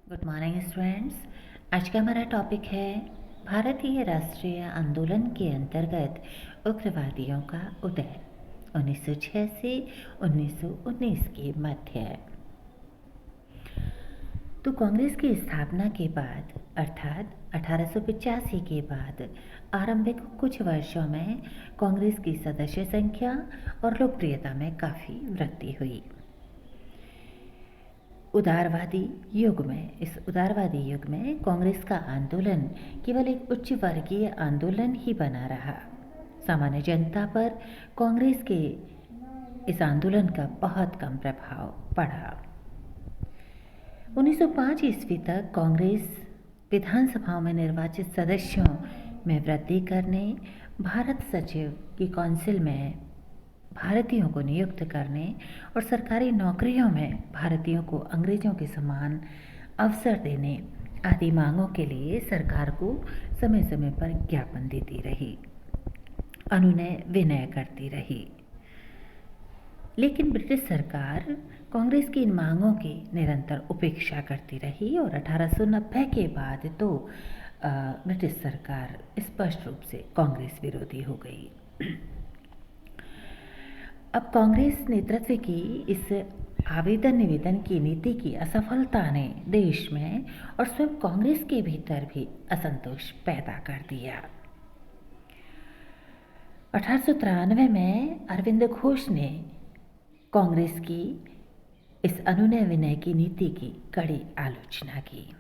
Good morning students. आज का हमारा टॉपिक है भारतीय राष्ट्रीय आंदोलन के अंतर्गत उग्रवादियों का उदय 1986-1919 के मध्य। तो कांग्रेस की स्थापना के बाद अर्थात 1885 के बाद आरंभिक कुछ वर्षों में कांग्रेस की सदस्य संख्या और लोकप्रियता में काफ़ी वृद्धि हुई। इस उदारवादी युग में कांग्रेस का आंदोलन केवल एक उच्च वर्गीय आंदोलन ही बना रहा। सामान्य जनता पर कांग्रेस के इस आंदोलन का बहुत कम प्रभाव पड़ा। 1905 ईस्वी तक कांग्रेस विधानसभाओं में निर्वाचित सदस्यों में वृद्धि करने, भारत सचिव की काउंसिल में भारतीयों को नियुक्त करने और सरकारी नौकरियों में भारतीयों को अंग्रेजों के समान अवसर देने आदि मांगों के लिए सरकार को समय समय पर ज्ञापन देती रही, अनुनय विनय करती रही। लेकिन ब्रिटिश सरकार कांग्रेस की इन मांगों की निरंतर उपेक्षा करती रही और 1890 के बाद तो ब्रिटिश सरकार स्पष्ट रूप से कांग्रेस विरोधी हो गई। अब कांग्रेस नेतृत्व की इस आवेदन निवेदन की नीति की असफलता ने देश में और स्वयं कांग्रेस के भीतर भी असंतोष पैदा कर दिया। 1893 में अरविंद घोष ने कांग्रेस की इस अनुनय विनय की नीति की कड़ी आलोचना की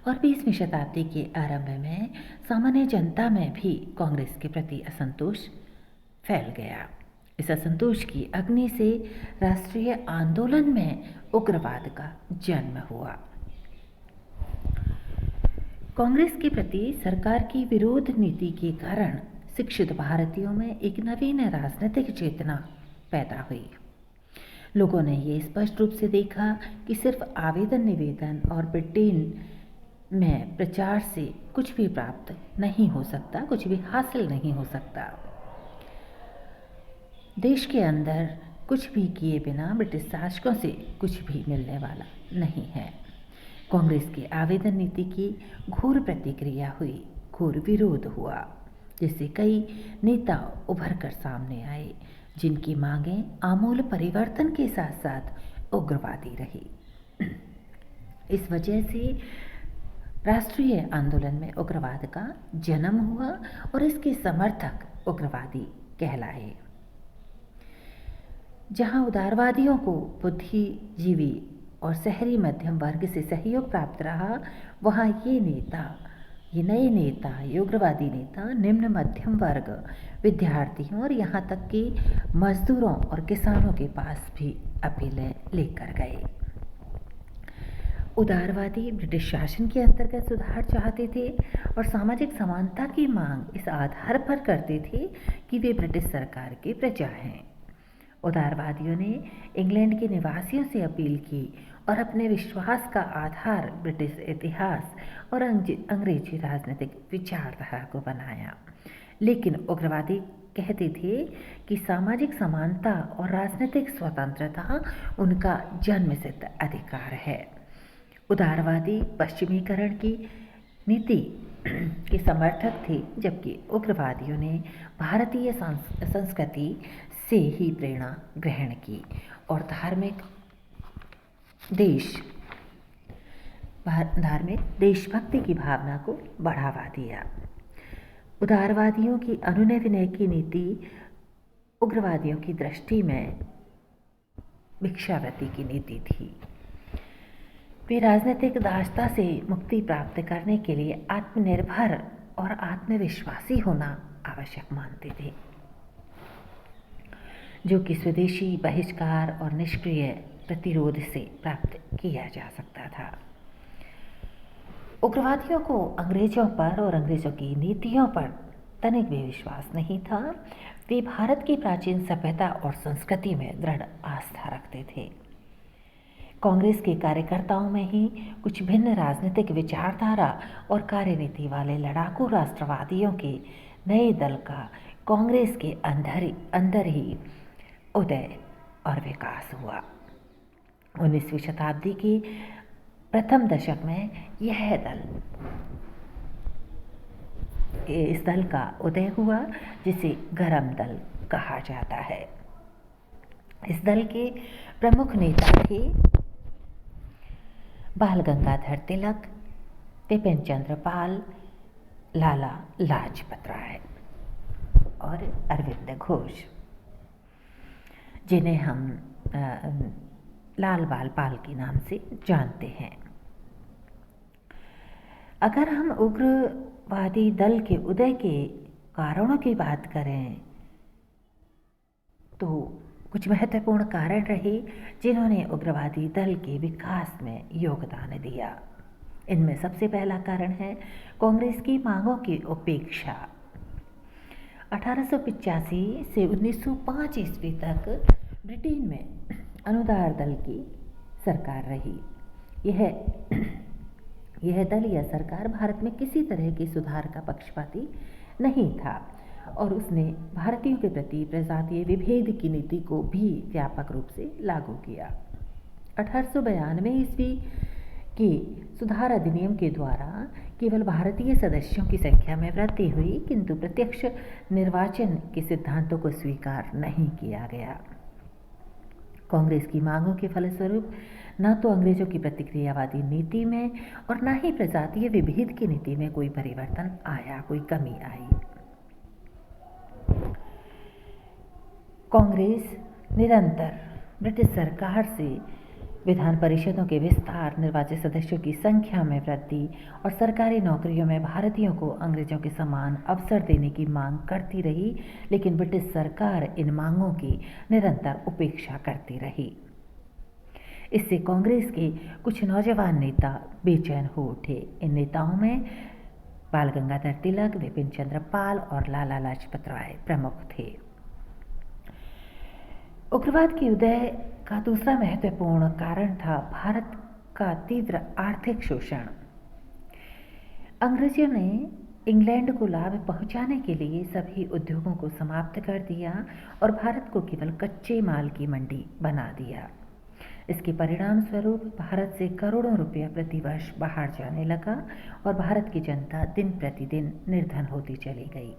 और 20वीं शताब्दी के आरंभ में सामान्य जनता में भी कांग्रेस के प्रति असंतोष फैल गया। इस असंतोष की अग्नि से राष्ट्रीय आंदोलन में उग्रवाद का जन्म हुआ। कांग्रेस के प्रति सरकार की विरोध नीति के कारण शिक्षित भारतीयों में एक नवीन राजनीतिक चेतना पैदा हुई। लोगों ने ये स्पष्ट रूप से देखा कि सिर्फ आवेदन निवेदन और ब्रिटेन में प्रचार से कुछ भी प्राप्त नहीं हो सकता, कुछ भी हासिल नहीं हो सकता। देश के अंदर कुछ भी किए बिना ब्रिटिश शासकों से कुछ भी मिलने वाला नहीं है। कांग्रेस की आवेदन नीति की घोर प्रतिक्रिया हुई, घोर विरोध हुआ, जिससे कई नेता उभर कर सामने आए, जिनकी मांगें आमूल परिवर्तन के साथ साथ उग्रवादी रही। इस वजह से राष्ट्रीय आंदोलन में उग्रवाद का जन्म हुआ और इसके समर्थक उग्रवादी कहलाए। जहां उदारवादियों को बुद्धिजीवी और शहरी मध्यम वर्ग से सहयोग प्राप्त रहा, वहां ये नए नेता, ये उग्रवादी नेता निम्न मध्यम वर्ग, विद्यार्थियों और यहाँ तक कि मजदूरों और किसानों के पास भी अपीलें लेकर गए। उदारवादी ब्रिटिश शासन के अंतर्गत सुधार चाहते थे और सामाजिक समानता की मांग इस आधार पर करते थे कि वे ब्रिटिश सरकार के प्रजा हैं। उदारवादियों ने इंग्लैंड के निवासियों से अपील की और अपने विश्वास का आधार ब्रिटिश इतिहास और अंग्रेजी राजनीतिक विचारधारा को बनाया। लेकिन उग्रवादी कहते थे कि सामाजिक समानता और राजनीतिक स्वतंत्रता उनका जन्मसिद्ध अधिकार है। उदारवादी पश्चिमीकरण की नीति के समर्थक थे, जबकि उग्रवादियों ने भारतीय संस्कृति से ही प्रेरणा ग्रहण की और धार्मिक देशभक्ति की भावना को बढ़ावा दिया। उदारवादियों की अनुनय विनय की नीति उग्रवादियों की दृष्टि में भिक्षावृत्ति की नीति थी। वे राजनीतिक दासता से मुक्ति प्राप्त करने के लिए आत्मनिर्भर और आत्मविश्वासी होना आवश्यक मानते थे, जो कि स्वदेशी बहिष्कार और निष्क्रिय प्रतिरोध से प्राप्त किया जा सकता था। उग्रवादियों को अंग्रेजों पर और अंग्रेजों की नीतियों पर तनिक भी विश्वास नहीं था। वे भारत की प्राचीन सभ्यता और संस्कृति में दृढ़ आस्था रखते थे। कांग्रेस के कार्यकर्ताओं में ही कुछ भिन्न राजनीतिक विचारधारा और कार्यनीति वाले लड़ाकू राष्ट्रवादियों के नए दल का कांग्रेस के अंदर ही उदय और विकास हुआ। 19वीं शताब्दी की प्रथम दशक में इस दल का उदय हुआ, जिसे गरम दल कहा जाता है। इस दल के प्रमुख नेता थे बाल गंगाधर तिलक, बिपिन चंद्र पाल, लाला लाजपत राय और अरविंद घोष, जिन्हें हम लाल बाल पाल के नाम से जानते हैं। अगर हम उग्रवादी दल के उदय के कारणों की बात करें तो कुछ महत्वपूर्ण कारण रहे जिन्होंने उग्रवादी दल के विकास में योगदान दिया। इनमें सबसे पहला कारण है कांग्रेस की मांगों की उपेक्षा। 1885 से 1905 ईस्वी तक ब्रिटेन में अनुदार दल की सरकार रही। यह दल या सरकार भारत में किसी तरह के सुधार का पक्षपाती नहीं था और उसने भारतीयों के प्रति प्रजातीय विभेद की नीति को भी व्यापक रूप से लागू किया। 1892 ईस्वी के सुधार अधिनियम के द्वारा केवल भारतीय सदस्यों की संख्या में वृद्धि हुई, किंतु प्रत्यक्ष निर्वाचन के सिद्धांतों को स्वीकार नहीं किया गया। कांग्रेस की मांगों के फलस्वरूप न तो अंग्रेजों की प्रतिक्रियावादी नीति में और न ही प्रजातीय विभेद की नीति में कोई परिवर्तन आया, कोई कमी आई। कांग्रेस निरंतर ब्रिटिश सरकार से विधान परिषदों के विस्तार, निर्वाचित सदस्यों की संख्या में वृद्धि और सरकारी नौकरियों में भारतीयों को अंग्रेजों के समान अवसर देने की मांग करती रही, लेकिन ब्रिटिश सरकार इन मांगों की निरंतर उपेक्षा करती रही। इससे कांग्रेस के कुछ नौजवान नेता बेचैन हो उठे। इन नेताओं में बाल गंगाधर तिलक, बिपिन चंद्र पाल और लाला लाजपत राय प्रमुख थे। उग्रवाद के उदय का दूसरा महत्वपूर्ण कारण था भारत का तीव्र आर्थिक शोषण। अंग्रेजों ने इंग्लैंड को लाभ पहुंचाने के लिए सभी उद्योगों को समाप्त कर दिया और भारत को केवल कच्चे माल की मंडी बना दिया। इसके परिणाम स्वरूप भारत से करोड़ों रुपया प्रतिवर्ष बाहर जाने लगा और भारत की जनता दिन प्रतिदिन निर्धन होती चली गई।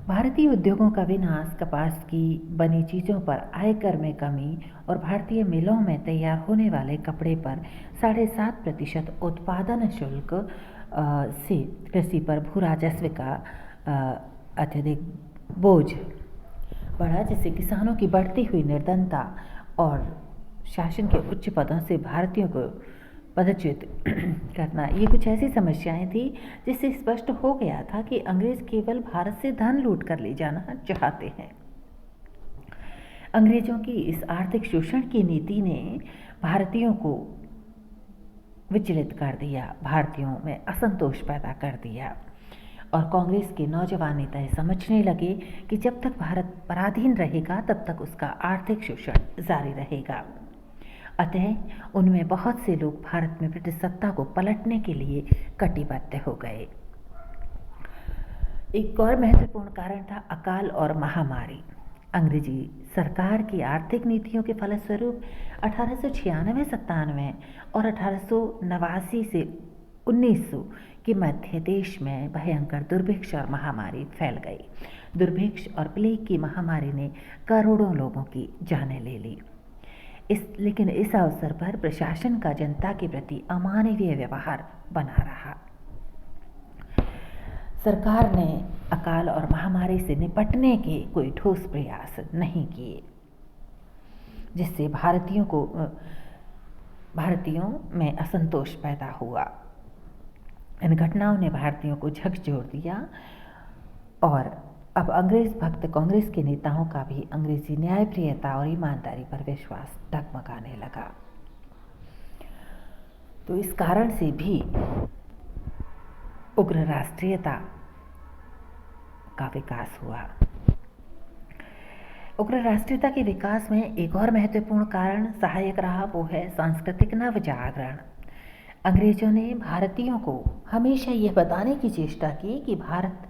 भारतीय उद्योगों का विनाश, कपास की बनी चीज़ों पर आयकर में कमी और भारतीय मिलों में तैयार होने वाले कपड़े पर 7.5% उत्पादन शुल्क से कृषि पर भू राजस्व का अत्यधिक बोझ बढ़ा, जिससे किसानों की बढ़ती हुई निर्धनता और शासन के उच्च पदों से भारतीयों को पदच्युत करना, ये कुछ ऐसी समस्याएं थी जिससे स्पष्ट हो गया था कि अंग्रेज केवल भारत से धन लूट कर ले जाना चाहते हैं। अंग्रेजों की इस आर्थिक शोषण की नीति ने भारतीयों को विचलित कर दिया, भारतीयों में असंतोष पैदा कर दिया और कांग्रेस के नौजवान नेता ये समझने लगे कि जब तक भारत पराधीन रहेगा तब तक उसका आर्थिक शोषण जारी रहेगा। अतः उनमें बहुत से लोग भारत में ब्रिटिश सत्ता को पलटने के लिए कटिबद्ध हो गए। एक और महत्वपूर्ण कारण था अकाल और महामारी। अंग्रेजी सरकार की आर्थिक नीतियों के फलस्वरूप 1896-97 और 1889 से 1900 के मध्य देश में भयंकर दुर्भिक्ष और महामारी फैल गई। दुर्भिक्ष और प्लेग की महामारी ने करोड़ों लोगों की जानें ले ली। लेकिन इस अवसर पर प्रशासन का जनता के प्रति अमानवीय व्यवहार बना रहा। सरकार ने अकाल और महामारी से निपटने के कोई ठोस प्रयास नहीं किए, जिससे भारतीयों में असंतोष पैदा हुआ। इन घटनाओं ने भारतीयों को झकझोर दिया और अब अंग्रेज भक्त कांग्रेस के नेताओं का भी अंग्रेजी न्यायप्रियता और ईमानदारी पर विश्वास डगमगाने लगा। तो इस कारण से भी उग्र राष्ट्रीयता का विकास हुआ। उग्र राष्ट्रीयता के विकास में एक और महत्वपूर्ण कारण सहायक रहा, वो है सांस्कृतिक नवजागरण। अंग्रेजों ने भारतीयों को हमेशा यह बताने की चेष्टा की कि भारत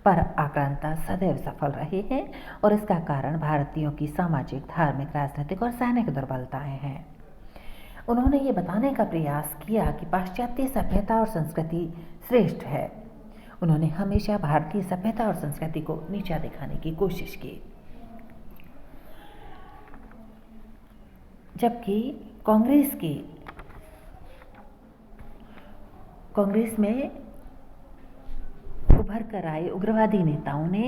पर आक्रांता सदैव सफल रहे हैं और इसका कारण भारतीयों की सामाजिक, धार्मिक, राजनीतिक और सैनिक दुर्बलताएं हैं। उन्होंने ये बताने का प्रयास किया कि पाश्चात्य सभ्यता और संस्कृति श्रेष्ठ है। उन्होंने हमेशा भारतीय सभ्यता और संस्कृति को नीचा दिखाने की कोशिश की, जबकि कांग्रेस में उभर कर आए उग्रवादी नेताओं ने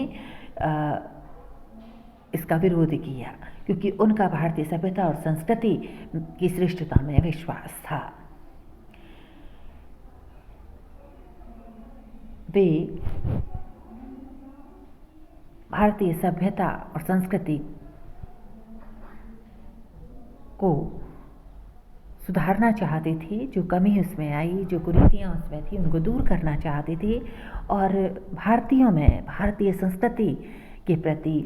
इसका विरोध किया, क्योंकि उनका भारतीय सभ्यता और संस्कृति की श्रेष्ठता में विश्वास था। वे भारतीय सभ्यता और संस्कृति को सुधारना चाहते थे, जो कमी उसमें आई, जो कुरीतियाँ उसमें थी, उनको दूर करना चाहते थे और भारतीयों में भारतीय संस्कृति के प्रति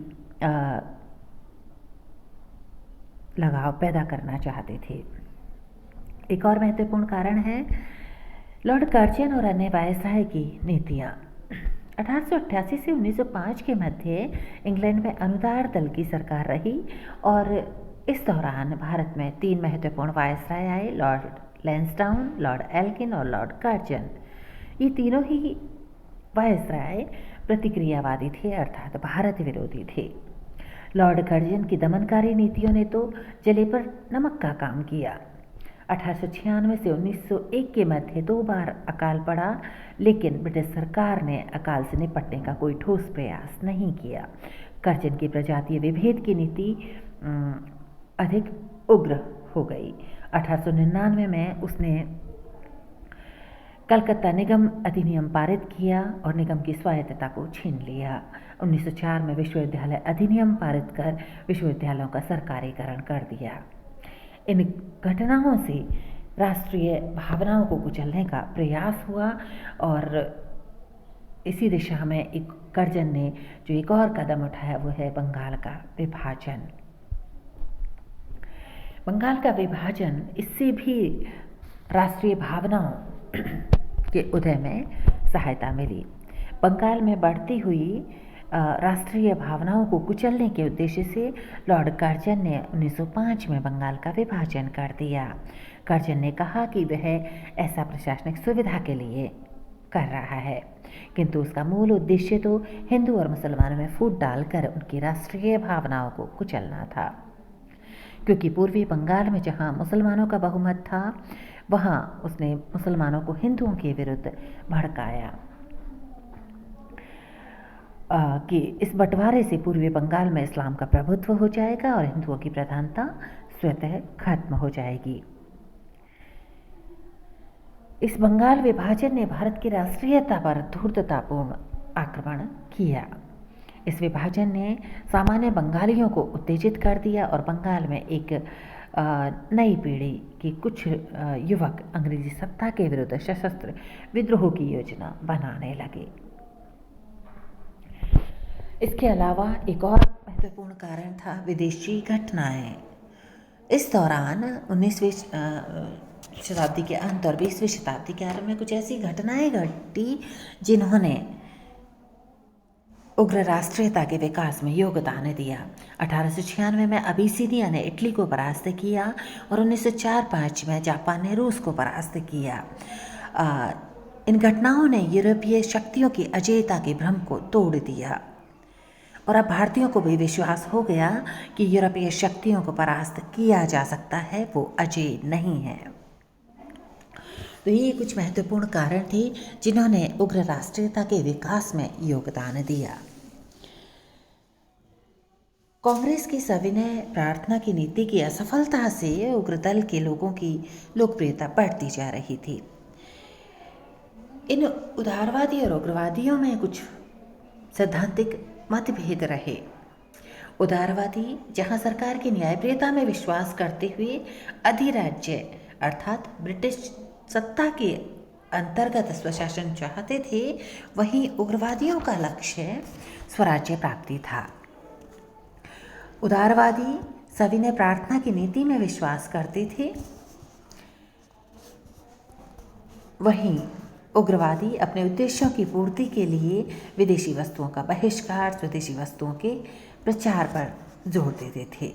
लगाव पैदा करना चाहते थे। एक और महत्वपूर्ण कारण है लॉर्ड कर्जन और अन्य वायसराय की नीतियाँ। 1888 से 1905 के मध्य इंग्लैंड में अनुदार दल की सरकार रही और इस दौरान भारत में 3 महत्वपूर्ण वायसराय आए, लॉर्ड लैंसडाउन, लॉर्ड एल्किन और लॉर्ड कर्जन। ये तीनों ही वायसराय प्रतिक्रियावादी थे, अर्थात भारत विरोधी थे। लॉर्ड कर्जन की दमनकारी नीतियों ने तो जले पर नमक का काम किया। 1896 से 1901 के मध्य 2 बार अकाल पड़ा, लेकिन ब्रिटिश सरकार ने अकाल से निपटने का कोई ठोस प्रयास नहीं किया। कर्जन की प्रजातीय विभेद की नीति अधिक उग्र हो गई। 1899 में उसने कलकत्ता निगम अधिनियम पारित किया और निगम की स्वायत्तता को छीन लिया। 1904 में विश्वविद्यालय अधिनियम पारित कर विश्वविद्यालयों का सरकारीकरण कर दिया। इन घटनाओं से राष्ट्रीय भावनाओं को कुचलने का प्रयास हुआ और इसी दिशा में एक कर्जन ने जो एक और कदम उठाया वो है बंगाल का विभाजन। बंगाल का विभाजन, इससे भी राष्ट्रीय भावनाओं के उदय में सहायता मिली। बंगाल में बढ़ती हुई राष्ट्रीय भावनाओं को कुचलने के उद्देश्य से लॉर्ड कर्जन ने 1905 में बंगाल का विभाजन कर दिया। कर्जन ने कहा कि वह ऐसा प्रशासनिक सुविधा के लिए कर रहा है, किंतु उसका मूल उद्देश्य तो हिंदू और मुसलमानों में फूट डालकर उनकी राष्ट्रीय भावनाओं को कुचलना था। क्योंकि पूर्वी बंगाल में जहाँ मुसलमानों का बहुमत था, वहाँ उसने मुसलमानों को हिंदुओं के विरुद्ध भड़काया कि इस बंटवारे से पूर्वी बंगाल में इस्लाम का प्रभुत्व हो जाएगा और हिंदुओं की प्रधानता स्वतः खत्म हो जाएगी। इस बंगाल विभाजन ने भारत की राष्ट्रीयता पर धूर्ततापूर्ण आक्रमण किया। इस विभाजन ने सामान्य बंगालियों को उत्तेजित कर दिया और बंगाल में एक नई पीढ़ी के कुछ युवक अंग्रेजी सत्ता के विरुद्ध सशस्त्र विद्रोह की योजना बनाने लगे। इसके अलावा एक और महत्वपूर्ण कारण था विदेशी घटनाएं। इस दौरान 19वीं शताब्दी के अंत और 20वीं शताब्दी के आरंभ में कुछ ऐसी घटनाएं घटी जिन्होंने उग्र राष्ट्रीयता के विकास में योगदान दिया। 1896 में अबिसिनिया ने इटली को परास्त किया और 1904-05 में जापान ने रूस को परास्त किया। इन घटनाओं ने यूरोपीय शक्तियों की अजेयता के भ्रम को तोड़ दिया और अब भारतीयों को भी विश्वास हो गया कि यूरोपीय शक्तियों को परास्त किया जा सकता है, वो अजेय नहीं है। तो ये कुछ महत्वपूर्ण कारण थे जिन्होंने उग्र राष्ट्रीयता के विकास में योगदान दिया। कांग्रेस की सविनय प्रार्थना की नीति की असफलता से उग्र दल के लोगों की लोकप्रियता बढ़ती जा रही थी। इन उदारवादी और उग्रवादियों में कुछ सैद्धांतिक मतभेद रहे। उदारवादी जहां सरकार की न्यायप्रियता में विश्वास करते हुए अधिराज्य अर्थात ब्रिटिश सत्ता के अंतर्गत स्वशासन चाहते थे, वहीं उग्रवादियों का लक्ष्य स्वराज्य प्राप्ति था। उदारवादी सविनय प्रार्थना की नीति में विश्वास करते थे, वहीं उग्रवादी अपने उद्देश्यों की पूर्ति के लिए विदेशी वस्तुओं का बहिष्कार, स्वदेशी वस्तुओं के प्रचार पर जोर देते थे।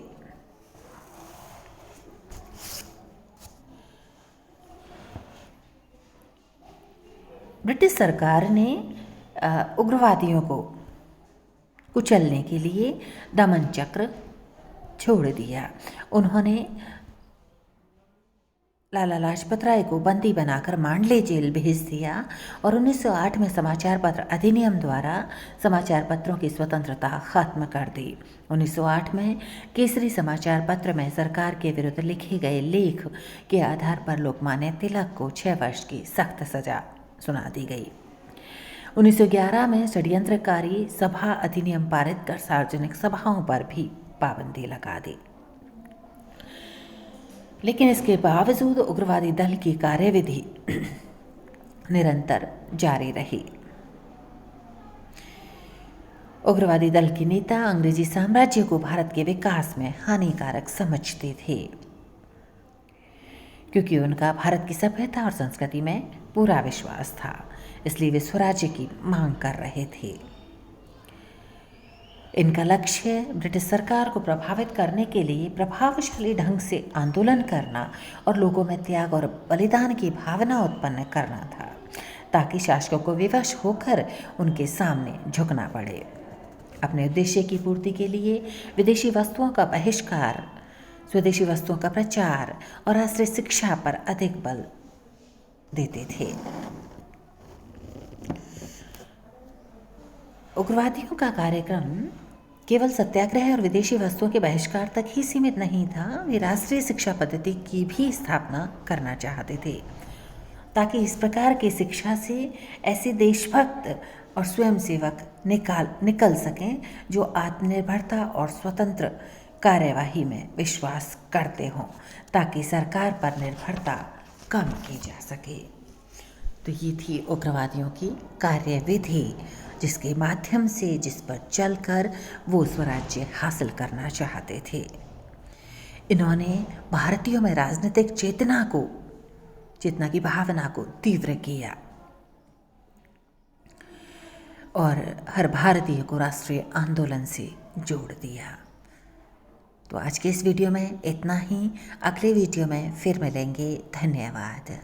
ब्रिटिश सरकार ने उग्रवादियों को कुचलने के लिए दमन चक्र छोड़ दिया। उन्होंने लाला लाजपत राय को बंदी बनाकर मांडले जेल भेज दिया और 1908 में समाचार पत्र अधिनियम द्वारा समाचार पत्रों की स्वतंत्रता खत्म कर दी। 1908 में केसरी समाचार पत्र में सरकार के विरुद्ध लिखे गए लेख के आधार पर लोकमान्य तिलक को 6 वर्ष की सख्त सजा सुना दी गई। 1911 में षड्यंत्रकारी सभा अधिनियम पारित कर सार्वजनिक सभाओं पर भी पाबंदी लगा दी। लेकिन इसके बावजूद उग्रवादी दल की कार्यविधि निरंतर जारी रही। उग्रवादी दल के नेता अंग्रेजी साम्राज्य को भारत के विकास में हानिकारक समझते थे, क्योंकि उनका भारत की सभ्यता और संस्कृति में पूरा विश्वास था। इसलिए वे स्वराज्य की मांग कर रहे थे। इनका लक्ष्य ब्रिटिश सरकार को प्रभावित करने के लिए प्रभावशाली ढंग से आंदोलन करना और लोगों में त्याग और बलिदान की भावना उत्पन्न करना था, ताकि शासकों को विवश होकर उनके सामने झुकना पड़े। अपने उद्देश्य की पूर्ति के लिए विदेशी वस्तुओं का बहिष्कार, स्वदेशी वस्तुओं का प्रचार और आश्रय शिक्षा पर अधिक बल देते थे। उग्रवादियों का कार्यक्रम केवल सत्याग्रह और विदेशी वस्तुओं के बहिष्कार तक ही सीमित नहीं था। वे राष्ट्रीय शिक्षा पद्धति की भी स्थापना करना चाहते थे, ताकि इस प्रकार की शिक्षा से ऐसे देशभक्त और स्वयंसेवक निकल सकें जो आत्मनिर्भरता और स्वतंत्र कार्यवाही में विश्वास करते हों, ताकि सरकार पर निर्भरता कम की जा सके। तो ये थी उग्रवादियों की कार्यविधि, जिसके माध्यम से, जिस पर चलकर वो स्वराज्य हासिल करना चाहते थे। इन्होंने भारतीयों में राजनीतिक चेतना की भावना को तीव्र किया और हर भारतीय को राष्ट्रीय आंदोलन से जोड़ दिया। तो आज के इस वीडियो में इतना ही। अगले वीडियो में फिर मिलेंगे। धन्यवाद।